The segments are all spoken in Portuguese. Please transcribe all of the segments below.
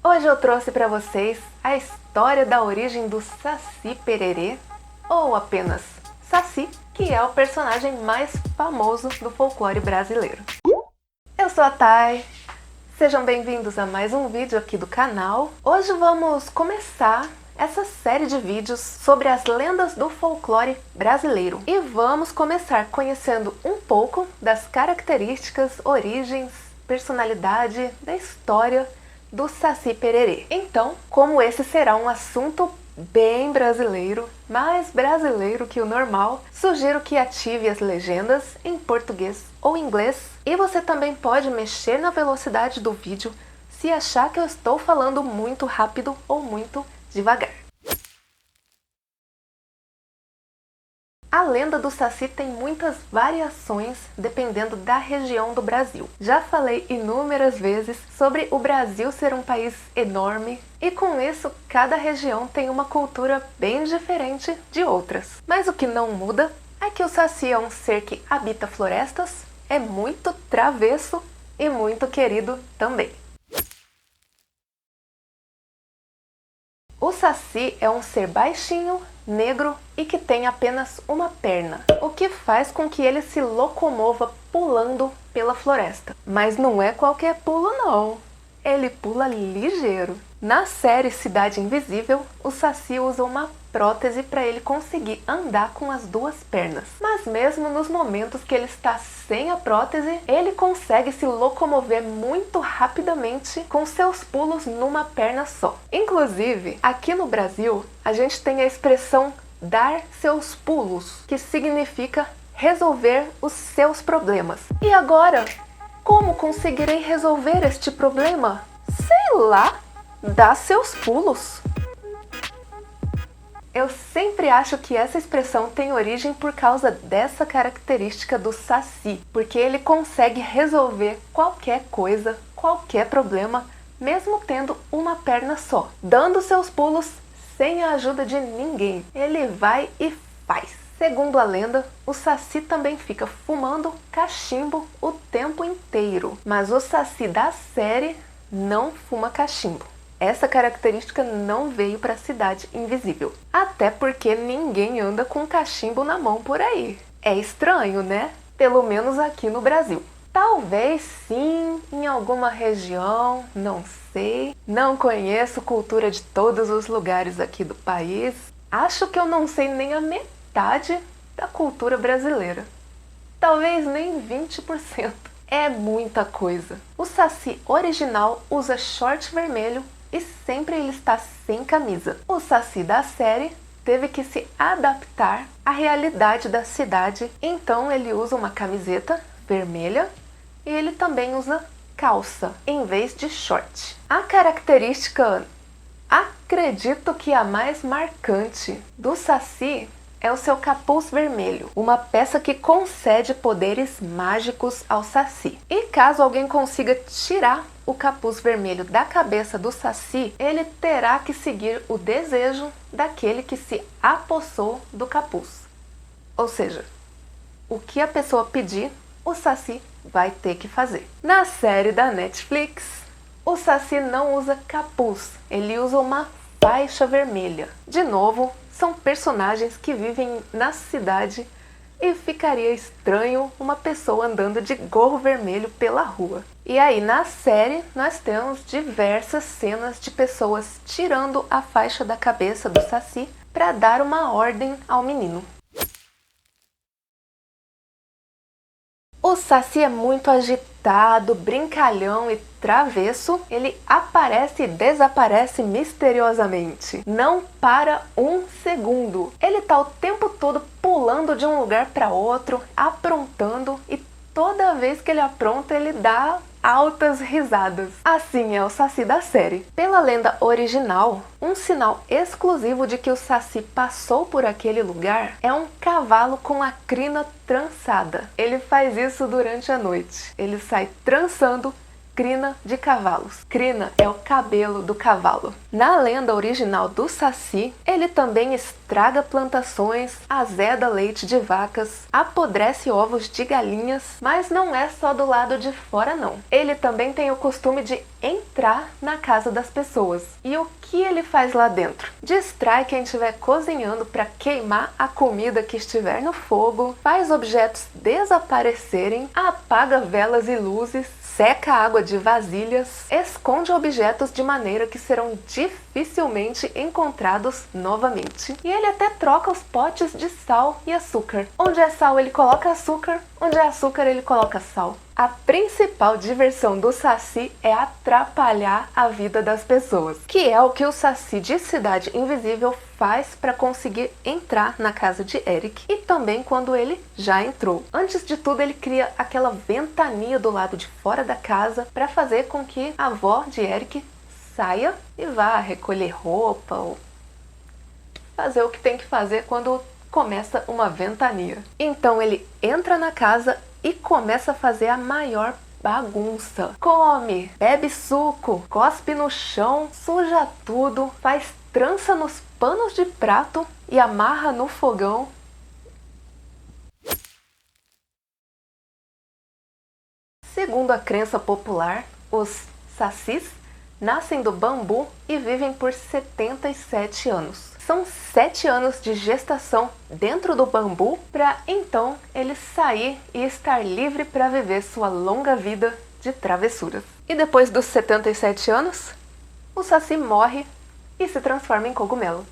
Hoje eu trouxe para vocês a história da origem do Saci Pererê, ou apenas Saci, que é o personagem mais famoso do folclore brasileiro. Eu sou a Thay, sejam bem-vindos a mais um vídeo aqui do canal. Hoje vamos começar essa série de vídeos sobre as lendas do folclore brasileiro. E vamos começar conhecendo um pouco das características, origens, personalidade da história do Saci Pererê. Então, como esse será um assunto bem brasileiro, mais brasileiro que o normal, sugiro que ative as legendas em português ou inglês, e você também pode mexer na velocidade do vídeo se achar que eu estou falando muito rápido ou muito devagar. A lenda do Saci tem muitas variações dependendo da região do Brasil. Já falei inúmeras vezes sobre o Brasil ser um país enorme e com isso cada região tem uma cultura bem diferente de outras. Mas o que não muda é que o Saci é um ser que habita florestas, é muito travesso e muito querido também. O Saci é um ser baixinho, negro e que tem apenas uma perna, o que faz com que ele se locomova pulando pela floresta. Mas não é qualquer pulo não, ele pula ligeiro. Na série Cidade Invisível, o Saci usa uma prótese para ele conseguir andar com as duas pernas. Mas mesmo nos momentos que ele está sem a prótese, ele consegue se locomover muito rapidamente com seus pulos numa perna só. Inclusive, aqui no Brasil, a gente tem a expressão dar seus pulos, que significa resolver os seus problemas. E agora, como conseguirei resolver este problema? Sei lá, dar seus pulos. Eu sempre acho que essa expressão tem origem por causa dessa característica do Saci, porque ele consegue resolver qualquer coisa, qualquer problema, mesmo tendo uma perna só, dando seus pulos sem a ajuda de ninguém. Ele vai e faz. Segundo a lenda, o Saci também fica fumando cachimbo o tempo inteiro, mas o Saci da série não fuma cachimbo. Essa característica não veio para a Cidade Invisível. Até porque ninguém anda com cachimbo na mão por aí. É estranho, né? Pelo menos aqui no Brasil. Talvez sim, em alguma região, não sei. Não conheço cultura de todos os lugares aqui do país. Acho que eu não sei nem a metade da cultura brasileira. Talvez nem 20%. É muita coisa. O Saci original usa short vermelho e sempre ele está sem camisa. O Saci da série teve que se adaptar à realidade da cidade, então ele usa uma camiseta vermelha e ele também usa calça em vez de short. A característica, acredito que a mais marcante do Saci é o seu capuz vermelho, uma peça que concede poderes mágicos ao Saci. E caso alguém consiga tirar o capuz vermelho da cabeça do Saci, ele terá que seguir o desejo daquele que se apossou do capuz. Ou seja, o que a pessoa pedir, o Saci vai ter que fazer. Na série da Netflix, o Saci não usa capuz, ele usa uma faixa vermelha. De novo, são personagens que vivem na cidade e ficaria estranho uma pessoa andando de gorro vermelho pela rua. E aí na série nós temos diversas cenas de pessoas tirando a faixa da cabeça do Saci para dar uma ordem ao menino. O Saci é muito agitado, brincalhão e travesso. Ele aparece e desaparece misteriosamente. Não para um segundo. Ele tá o tempo todo pulando de um lugar para outro, aprontando, e toda vez que ele apronta, ele dá altas risadas. Assim é o Saci da série. Pela lenda original, um sinal exclusivo de que o Saci passou por aquele lugar é um cavalo com a crina trançada. Ele faz isso durante a noite. Ele sai trançando crina de cavalos. Crina é o cabelo do cavalo. Na lenda original do Saci, ele também estraga plantações, azeda leite de vacas, apodrece ovos de galinhas, mas não é só do lado de fora não. Ele também tem o costume de entrar na casa das pessoas. E o que ele faz lá dentro? Distrai quem estiver cozinhando para queimar a comida que estiver no fogo, faz objetos desaparecerem, apaga velas e luzes, seca a água de vasilhas, esconde objetos de maneira que serão dificilmente encontrados novamente. E ele até troca os potes de sal e açúcar. Onde é sal, ele coloca açúcar. Onde é açúcar, ele coloca sal. A principal diversão do Saci é atrapalhar a vida das pessoas, que é o que o Saci de Cidade Invisível faz para conseguir entrar na casa de Eric e também quando ele já entrou. Antes de tudo, ele cria aquela ventania do lado de fora da casa para fazer com que a avó de Eric saia e vá recolher roupa ou fazer o que tem que fazer quando começa uma ventania. Então ele entra na casa e começa a fazer a maior bagunça. Come, bebe suco, cospe no chão, suja tudo, faz trança nos panos de prato e amarra no fogão. Segundo a crença popular, os sacis nascem do bambu e vivem por 77 anos. São 7 anos de gestação dentro do bambu para então ele sair e estar livre para viver sua longa vida de travessuras. E depois dos 77 anos, o Saci morre e se transforma em cogumelo.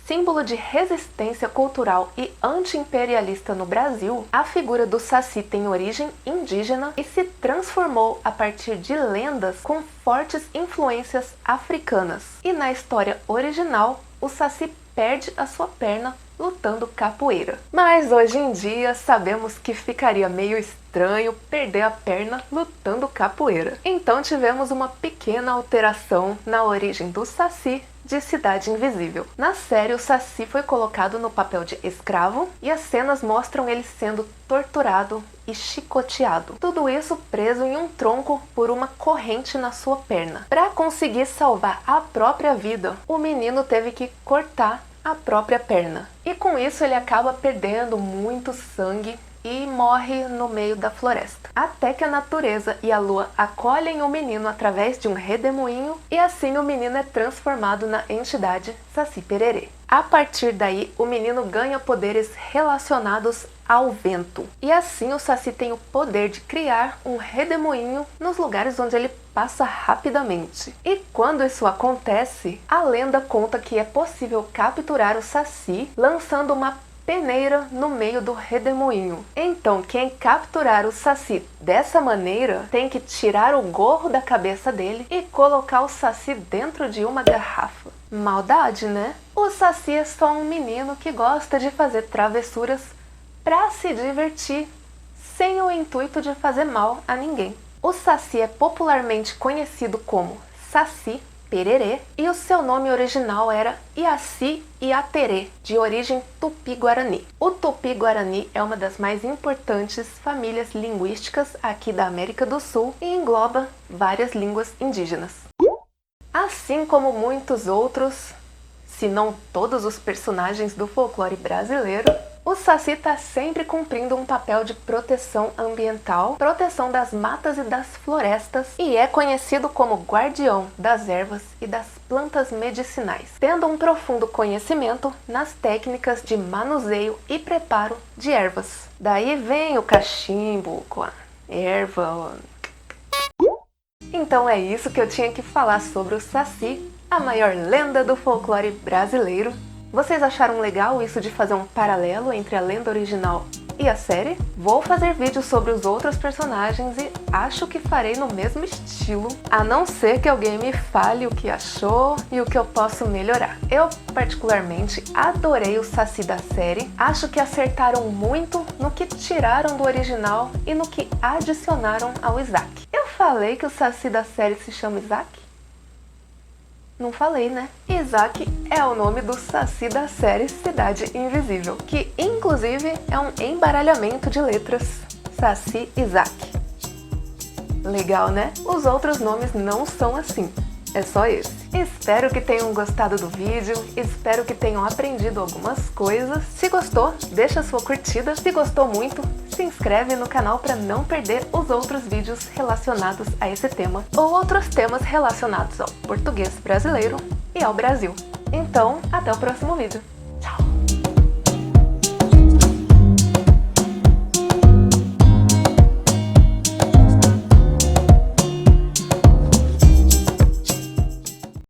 Símbolo de resistência cultural e anti-imperialista no Brasil, a figura do Saci tem origem indígena e se transformou a partir de lendas com fortes influências africanas. E na história original, o Saci perde a sua perna lutando capoeira. Mas hoje em dia sabemos que ficaria meio estranho perder a perna lutando capoeira. Então tivemos uma pequena alteração na origem do Saci de Cidade Invisível. Na série, o Saci foi colocado no papel de escravo e as cenas mostram ele sendo torturado e chicoteado. Tudo isso preso em um tronco por uma corrente na sua perna. Para conseguir salvar a própria vida, o menino teve que cortar a própria perna. E com isso ele acaba perdendo muito sangue e morre no meio da floresta. Até que a natureza e a lua acolhem o menino através de um redemoinho e assim o menino é transformado na entidade Saci Pererê. A partir daí, o menino ganha poderes relacionados ao vento. E assim o Saci tem o poder de criar um redemoinho nos lugares onde ele passa rapidamente. E quando isso acontece, a lenda conta que é possível capturar o Saci lançando uma peneira no meio do redemoinho. Então, quem capturar o Saci dessa maneira tem que tirar o gorro da cabeça dele e colocar o Saci dentro de uma garrafa. Maldade, né? O Saci é só um menino que gosta de fazer travessuras para se divertir, sem o intuito de fazer mal a ninguém. O Saci é popularmente conhecido como Saci Pererê e o seu nome original era Iaci Iaterê, de origem tupi-guarani. O tupi-guarani é uma das mais importantes famílias linguísticas aqui da América do Sul e engloba várias línguas indígenas. Assim como muitos outros, se não todos os personagens do folclore brasileiro, o Saci está sempre cumprindo um papel de proteção ambiental, proteção das matas e das florestas e é conhecido como guardião das ervas e das plantas medicinais, tendo um profundo conhecimento nas técnicas de manuseio e preparo de ervas. Daí vem o cachimbo com a erva. Então é isso que eu tinha que falar sobre o Saci, a maior lenda do folclore brasileiro. Vocês acharam legal isso de fazer um paralelo entre a lenda original e a série? Vou fazer vídeos sobre os outros personagens e acho que farei no mesmo estilo, a não ser que alguém me fale o que achou e o que eu posso melhorar. Eu, particularmente, adorei o Saci da série, acho que acertaram muito no que tiraram do original e no que adicionaram ao Isaac. Eu falei que o Saci da série se chama Isaac? Não falei, né? Isaac é o nome do Saci da série Cidade Invisível, que inclusive é um embaralhamento de letras. Saci Isaac. Legal, né? Os outros nomes não são assim. É só esse. Espero que tenham gostado do vídeo, espero que tenham aprendido algumas coisas. Se gostou, deixa sua curtida. Se gostou muito, se inscreve no canal para não perder os outros vídeos relacionados a esse tema ou outros temas relacionados ao português brasileiro e ao Brasil. Então, até o próximo vídeo.